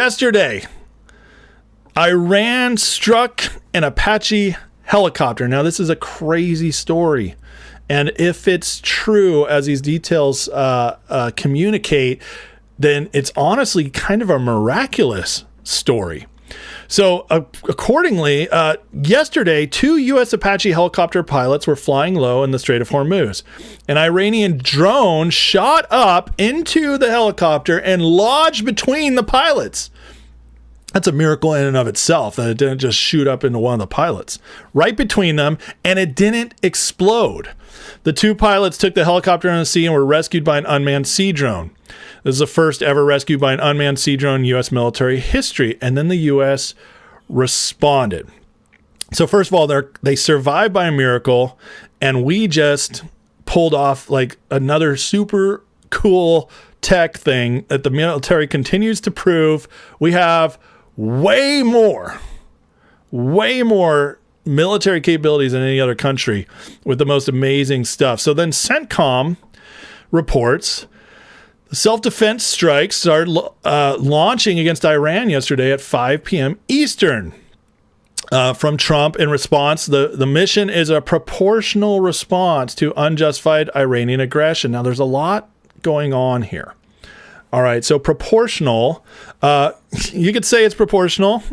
Yesterday, Iran struck an Apache helicopter. Now, this is a crazy story. And if it's true, as these details communicate, then it's honestly kind of a miraculous story. So accordingly, yesterday, 2 U.S. Apache helicopter pilots were flying low in the Strait of Hormuz. An Iranian drone shot up into the helicopter and lodged between the pilots. That's a miracle in and of itself, that it didn't just shoot up into one of the pilots. Right between them, and it didn't explode. The 2 pilots took the helicopter in the sea and were rescued by an unmanned sea drone. This is the first ever rescue by an unmanned sea drone in U.S. military history. And then the U.S. responded. So first of all, they survived by a miracle, and we just pulled off like another super cool tech thing that the military continues to prove. We have way more military capabilities than any other country with the most amazing stuff. So then CENTCOM reports the self-defense strikes started launching against Iran yesterday at 5 p.m. Eastern from Trump in response. The mission is a proportional response to unjustified Iranian aggression. Now, there's a lot going on here. All right, so proportional, you could say it's proportional.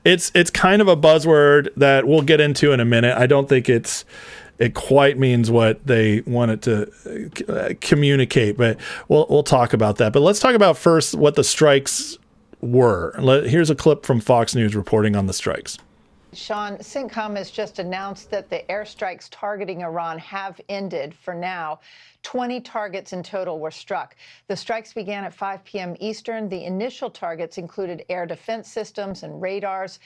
It's kind of a buzzword that we'll get into in a minute. I don't think it quite means what they want it to communicate, but we'll talk about that. But let's talk about first what the strikes were. Here's a clip from Fox News reporting on the strikes. Sean, CENTCOM has just announced that the airstrikes targeting Iran have ended for now. 20 targets in total were struck. The strikes began at 5 p.m. Eastern. The initial targets included air defense systems and radars.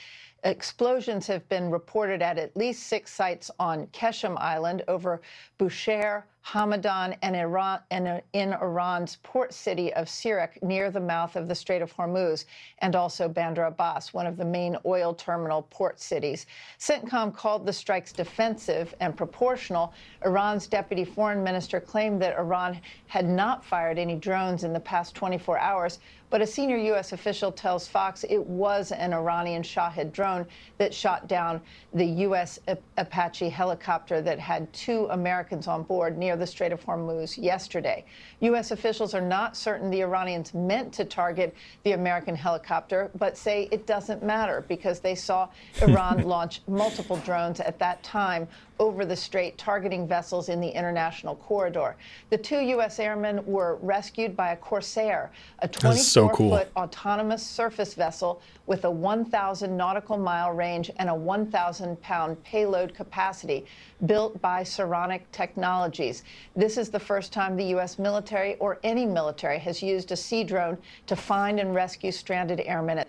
Explosions have been reported at least 6 sites on Qeshm Island, over Bushehr, Hamadan, and in Iran's port city of Sirak, near the mouth of the Strait of Hormuz, and also Bandar Abbas, one of the main oil terminal port cities. CENTCOM called the strikes defensive and proportional. Iran's deputy foreign minister claimed that Iran had not fired any drones in the past 24 hours, but a senior U.S. official tells Fox it was an Iranian Shahed drone that shot down the U.S. Apache helicopter that had 2 Americans on board near the Strait of Hormuz yesterday. U.S. officials are not certain the Iranians meant to target the American helicopter, but say it doesn't matter because they saw Iran launch multiple drones at that time over the strait, targeting vessels in the international corridor. The 2 U.S. airmen were rescued by a Corsair, a 24-foot autonomous surface vessel with a 1,000 nautical mile range and a 1,000-pound payload capacity, built by Saronic Technologies. This is the first time the U.S. military or any military has used a sea drone to find and rescue stranded airmen.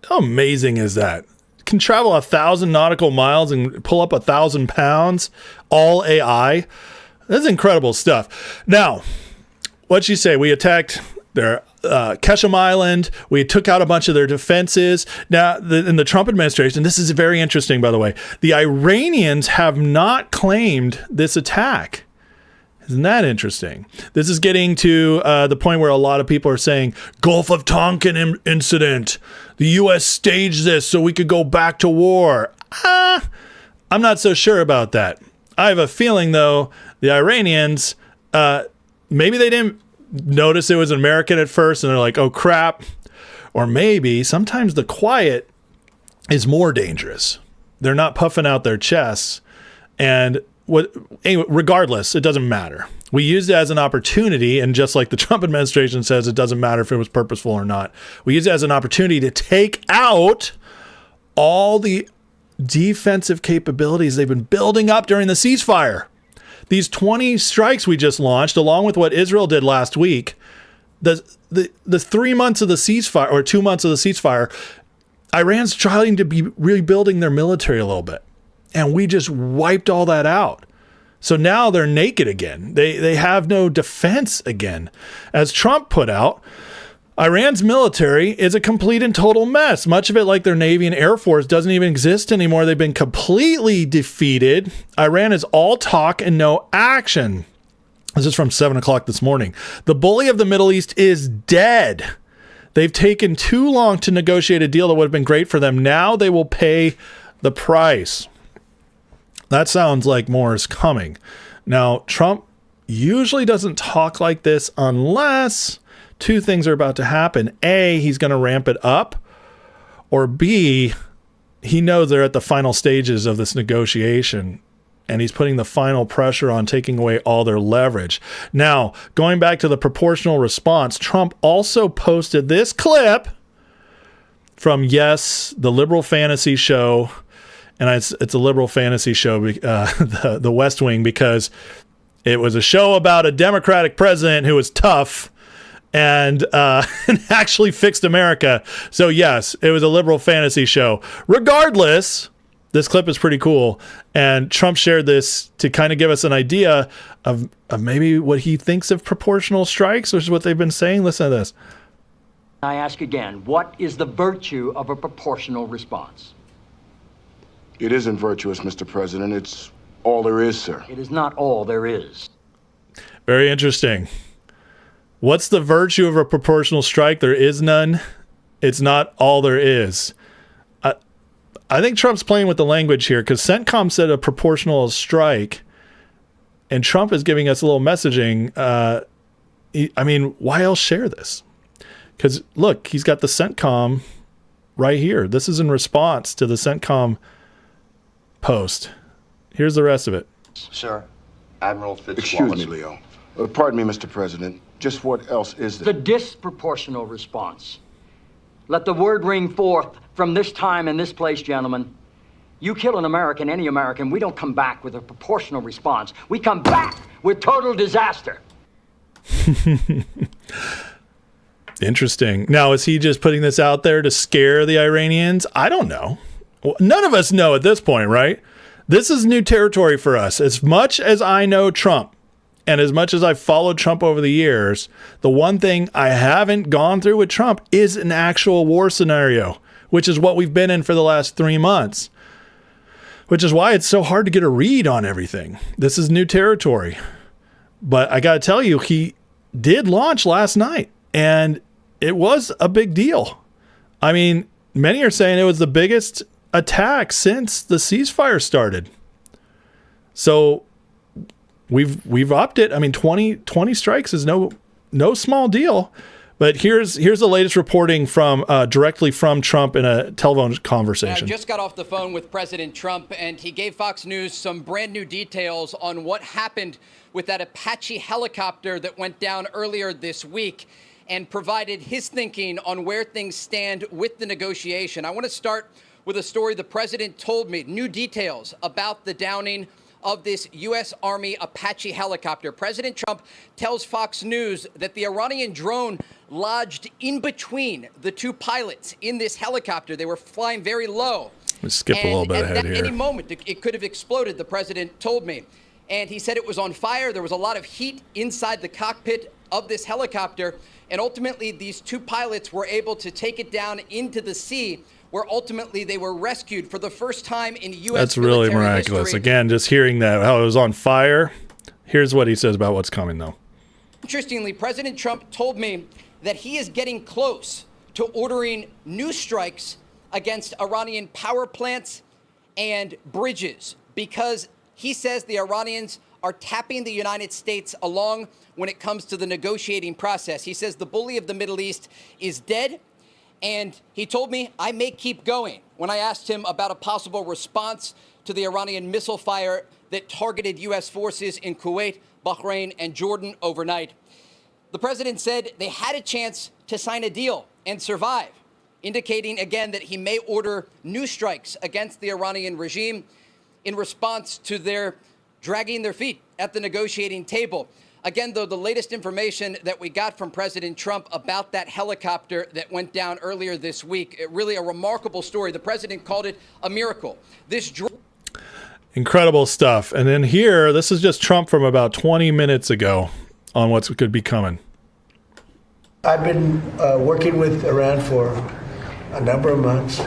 How amazing is that? Can travel 1,000 nautical miles and pull up 1,000 pounds, all AI. That's incredible stuff. Now, what'd you say? We attacked their Qeshm Island. We took out a bunch of their defenses. Now, in the Trump administration, this is very interesting, by the way. The Iranians have not claimed this attack. Isn't that interesting? This is getting to the point where a lot of people are saying, Gulf of Tonkin incident. The U.S. staged this so we could go back to war. I'm not so sure about that. I have a feeling, though, the Iranians, maybe they didn't notice it was an American at first, and they're like, oh, crap. Or maybe sometimes the quiet is more dangerous. They're not puffing out their chests. And anyway, regardless, it doesn't matter. We used it as an opportunity, and just like the Trump administration says, it doesn't matter if it was purposeful or not. We used it as an opportunity to take out all the defensive capabilities they've been building up during the ceasefire. These 20 strikes we just launched, along with what Israel did last week, the 3 months of the ceasefire, or 2 months of the ceasefire, Iran's trying to be rebuilding their military a little bit. And we just wiped all that out. So now they're naked again. They have no defense again. As Trump put out, Iran's military is a complete and total mess. Much of it, like their Navy and Air Force, doesn't even exist anymore. They've been completely defeated. Iran is all talk and no action. This is from 7 o'clock this morning. The bully of the Middle East is dead. They've taken too long to negotiate a deal that would have been great for them. Now they will pay the price. That sounds like more is coming. Now, Trump usually doesn't talk like this unless two things are about to happen. A, he's going to ramp it up, or B, he knows they're at the final stages of this negotiation and he's putting the final pressure on taking away all their leverage. Now, going back to the proportional response, Trump also posted this clip from, yes, the liberal fantasy show. And it's a liberal fantasy show, the West Wing, because it was a show about a Democratic president who was tough and actually fixed America. So, yes, it was a liberal fantasy show. Regardless, this clip is pretty cool. And Trump shared this to kind of give us an idea of maybe what he thinks of proportional strikes, which is what they've been saying. Listen to this. I ask again, what is the virtue of a proportional response? It isn't virtuous, Mr. President. It's all there is, sir. It is not all there is. Very interesting. What's the virtue of a proportional strike? There is none. It's not all there is. I think Trump's playing with the language here because CENTCOM said a proportional strike, and Trump is giving us a little messaging. Why else share this? Because, look, he's got the CENTCOM right here. This is in response to the CENTCOM post. Here's the rest of it. Sir, Admiral Fitzwallace. Excuse me, Leo. Pardon me, Mr. President. Just what else is there? The disproportional response. Let the word ring forth from this time and this place, gentlemen. You kill an American, any American, we don't come back with a proportional response. We come back with total disaster. Interesting. Now, is he just putting this out there to scare the Iranians? I don't know. None of us know at this point, right? This is new territory for us. As much as I know Trump and as much as I've followed Trump over the years, the one thing I haven't gone through with Trump is an actual war scenario, which is what we've been in for the last 3 months, which is why it's so hard to get a read on everything. This is new territory. But I got to tell you, he did launch last night, and it was a big deal. I mean, many are saying it was the biggest attack since the ceasefire started. So we've upped it. I mean, 20 strikes is no small deal. But here's the latest reporting from directly from Trump in a telephone conversation. I just got off the phone with President Trump, and he gave Fox News some brand new details on what happened with that Apache helicopter that went down earlier this week, and provided his thinking on where things stand with the negotiation. I want to start with a story the president told me, new details about the downing of this U.S. Army Apache helicopter. President Trump tells Fox News that the Iranian drone lodged in between the two pilots in this helicopter. They were flying very low. Let's skip a little bit ahead here. At any moment, it could have exploded, the president told me. And he said it was on fire. There was a lot of heat inside the cockpit of this helicopter. And ultimately, these two pilots were able to take it down into the sea, where ultimately they were rescued for the first time in U.S. That's really miraculous. History. Again, just hearing that, how it was on fire. Here's what he says about what's coming, though. Interestingly, President Trump told me that he is getting close to ordering new strikes against Iranian power plants and bridges because he says the Iranians are tapping the United States along when it comes to the negotiating process. He says the bully of the Middle East is dead. And he told me I may keep going when I asked him about a possible response to the Iranian missile fire that targeted U.S. forces in Kuwait, Bahrain, and Jordan overnight. The president said they had a chance to sign a deal and survive, indicating again that he may order new strikes against the Iranian regime in response to their dragging their feet at the negotiating table. Again, though, the latest information that we got from President Trump about that helicopter that went down earlier this week, really a remarkable story. The president called it a miracle. Incredible stuff. And then here, this is just Trump from about 20 minutes ago on what could be coming. I've been working with Iran for a number of months,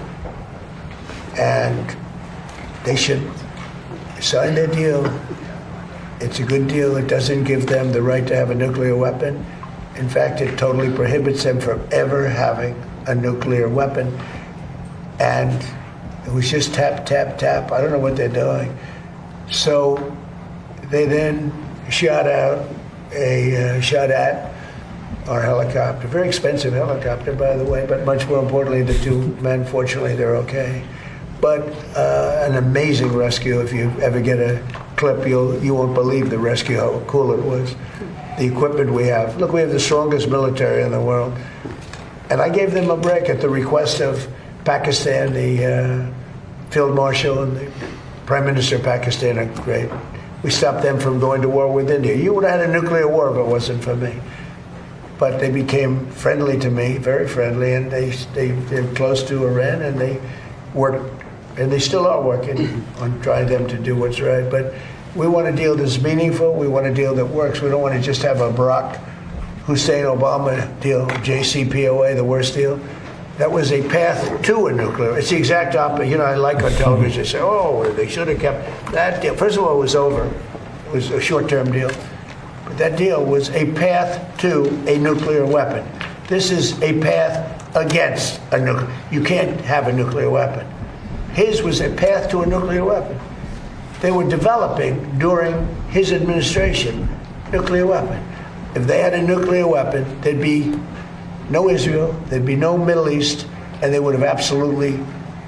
and they should sign their deal. It's a good deal. It doesn't give them the right to have a nuclear weapon. In fact, it totally prohibits them from ever having a nuclear weapon. And it was just tap, tap, tap. I don't know what they're doing. So they then shot at our helicopter. Very expensive helicopter, by the way, but much more importantly, the two men, fortunately, they're okay. But an amazing rescue. If you ever get a clip, you won't believe the rescue, how cool it was. The equipment we have. Look, we have the strongest military in the world. And I gave them a break at the request of Pakistan, the Field Marshal and the Prime Minister of Pakistan are great. We stopped them from going to war with India. You would have had a nuclear war if it wasn't for me. But they became friendly to me, very friendly, and they're close to Iran, and they worked, and they still are working on trying them to do what's right. But we want a deal that's meaningful. We want a deal that works. We don't want to just have a Barack Hussein Obama deal, JCPOA, the worst deal. That was a path to a nuclear. It's the exact opposite. You know, I like on television, they say, oh, they should have kept that deal. First of all, it was over. It was a short-term deal. But that deal was a path to a nuclear weapon. This is a path against a nuclear. You can't have a nuclear weapon. His was a path to a nuclear weapon. They were developing during his administration nuclear weapon. If they had a nuclear weapon, there'd be no Israel, there'd be no Middle East, and they would have absolutely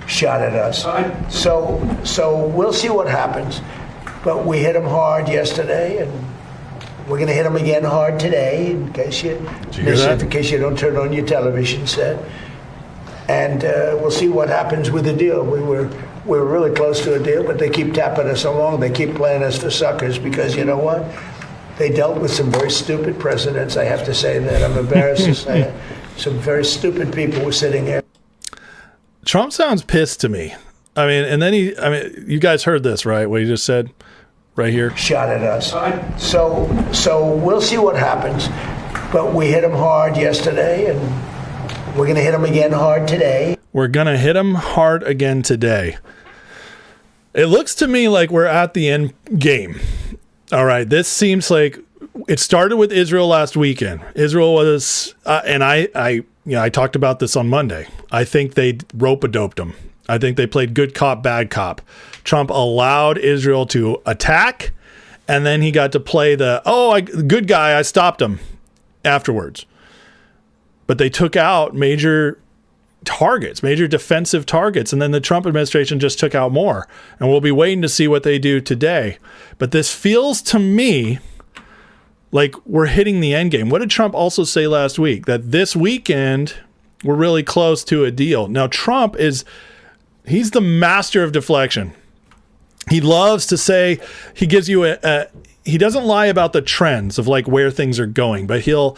shot at us. So we'll see what happens. But we hit them hard yesterday, and we're going to hit them again hard today, in case you miss it, in case you don't turn on your television set. And we'll see what happens with the deal. We were really close to a deal, but they keep tapping us along. They keep playing us for suckers because you know what? They dealt with some very stupid presidents. I have to say that. I'm embarrassed to say it. Some very stupid people were sitting here. Trump sounds pissed to me. I mean, and then you guys heard this, right? What he just said right here. Shot at us. So we'll see what happens. But we hit them hard yesterday, and we're going to hit them again hard today. We're going to hit them hard again today. It looks to me like we're at the end game. All right, this seems like it started with Israel last weekend. Israel was, and I talked about this on Monday. I think they rope-a-doped them. I think they played good cop, bad cop. Trump allowed Israel to attack, and then he got to play good guy, I stopped him afterwards. But they took out major targets, major defensive targets, and then the Trump administration just took out more. And we'll be waiting to see what they do today. But this feels to me like we're hitting the end game. What did Trump also say last week? That this weekend we're really close to a deal. Now Trump he's the master of deflection. He loves to say, he gives you he doesn't lie about the trends of like where things are going, but he'll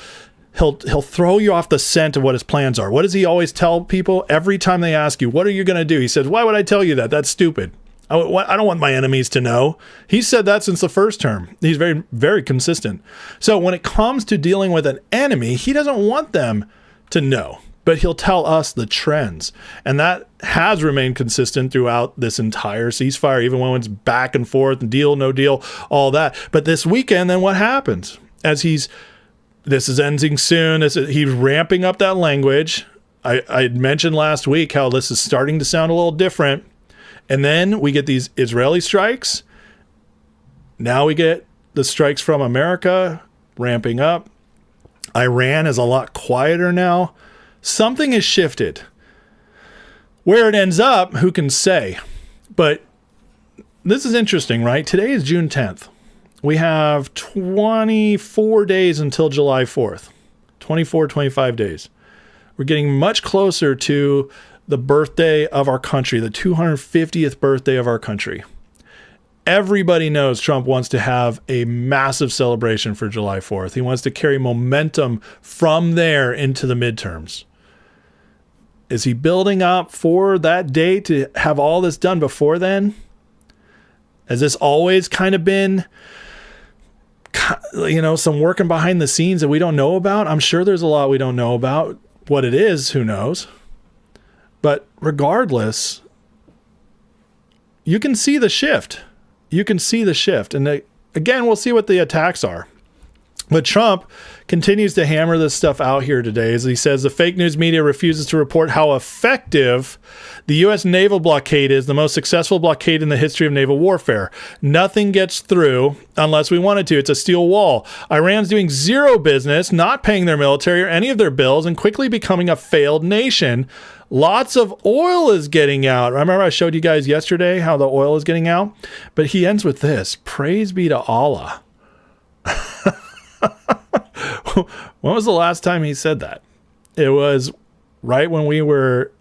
throw you off the scent of what his plans are. What does he always tell people? Every time they ask you, what are you going to do? He says, why would I tell you that? That's stupid. I don't want my enemies to know. He said that since the first term. He's very, very consistent. So when it comes to dealing with an enemy, he doesn't want them to know, but he'll tell us the trends. And that has remained consistent throughout this entire ceasefire, even when it's back and forth, deal, no deal, all that. But this weekend, then what happens? This is ending soon. He's ramping up that language. I had mentioned last week how this is starting to sound a little different. And then we get these Israeli strikes. Now we get the strikes from America ramping up. Iran is a lot quieter now. Something has shifted. Where it ends up, who can say? But this is interesting, right? Today is June 10th. We have 24 days until July 4th. 25 days. We're getting much closer to the birthday of our country, the 250th birthday of our country. Everybody knows Trump wants to have a massive celebration for July 4th. He wants to carry momentum from there into the midterms. Is he building up for that day to have all this done before then? Has this always kind of been, some working behind the scenes that we don't know about? I'm sure there's a lot we don't know about. What it is, who knows? But regardless, you can see the shift. And again, we'll see what the attacks are. But Trump continues to hammer this stuff out here today as he says the fake news media refuses to report how effective the U.S. naval blockade is, the most successful blockade in the history of naval warfare. Nothing gets through unless we want it to. It's a steel wall. Iran's doing zero business, not paying their military or any of their bills, and quickly becoming a failed nation. Lots of oil is getting out. Remember I showed you guys yesterday how the oil is getting out? But he ends with this: praise be to Allah. When was the last time he said that? It was right when we were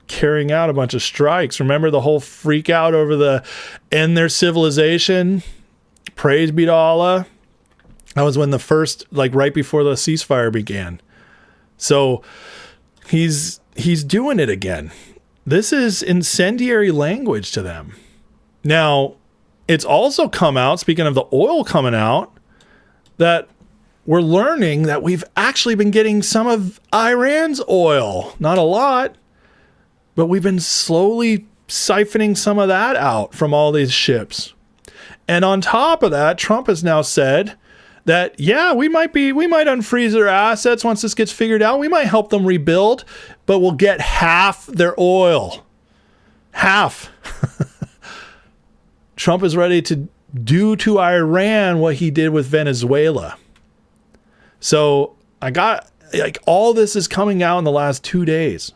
carrying out a bunch of strikes. Remember the whole freak out over the end their civilization? Praise be to Allah. That was when the first, like right before the ceasefire began. So he's doing it again. This is incendiary language to them. Now, it's also come out, speaking of the oil coming out, that we're learning that we've actually been getting some of Iran's oil. Not a lot, but we've been slowly siphoning some of that out from all these ships. And on top of that, Trump has now said that, yeah, we might unfreeze their assets once this gets figured out. We might help them rebuild, but we'll get half their oil. Half. Trump is ready to do to Iran what he did with Venezuela. So I got, like, all this is coming out in the last 2 days.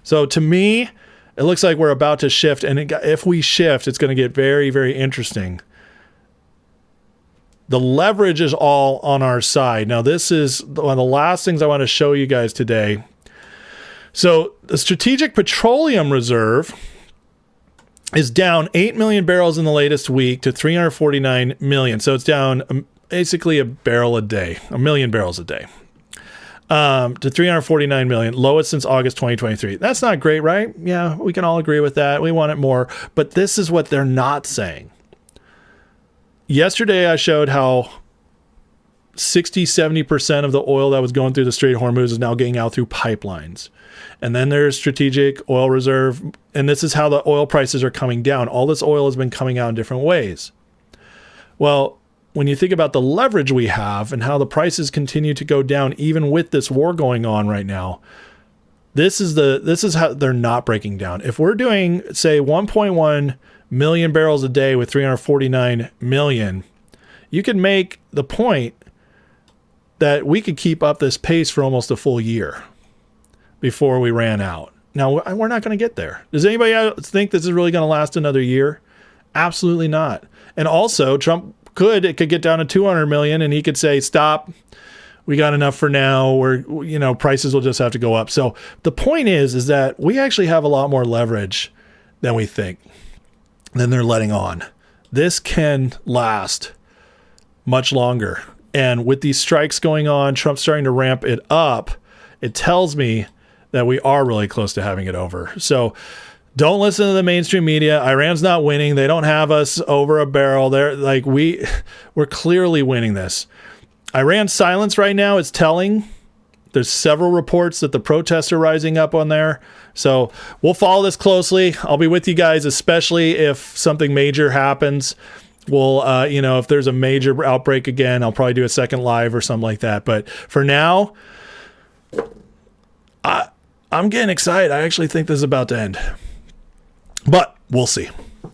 So to me, it looks like we're about to shift. And if we shift, it's going to get very, very interesting. The leverage is all on our side. Now, this is one of the last things I want to show you guys today. So the Strategic Petroleum Reserve is down 8 million barrels in the latest week to 349 million. So it's down basically a million barrels a day, to 349 million, lowest since August 2023. That's not great, right? Yeah, we can all agree with that. We want it more, but this is what they're not saying. Yesterday, I showed how 60-70% of the oil that was going through the Strait of Hormuz is now getting out through pipelines. And then there's Strategic Oil Reserve, and this is how the oil prices are coming down. All this oil has been coming out in different ways. Well, when you think about the leverage we have and how the prices continue to go down, even with this war going on right now, this is how they're not breaking down. If we're doing, say, 1.1 million barrels a day with 349 million, you could make the point that we could keep up this pace for almost a full year before we ran out. Now, we're not going to get there. Does anybody else think this is really going to last another year? Absolutely not. And also, Trump it could get down to 200 million and he could say, stop, we got enough for now. Prices will just have to go up. So the point is that we actually have a lot more leverage than we think, than they're letting on. This can last much longer. And with these strikes going on, Trump starting to ramp it up, it tells me that we are really close to having it over. So don't listen to the mainstream media. Iran's not winning. They don't have us over a barrel. They're like, we're clearly winning this. Iran's silence right now is telling. There's several reports that the protests are rising up on there. So we'll follow this closely. I'll be with you guys, especially if something major happens. We'll, if there's a major outbreak again, I'll probably do a second live or something like that. But for now, I'm getting excited. I actually think this is about to end. But we'll see.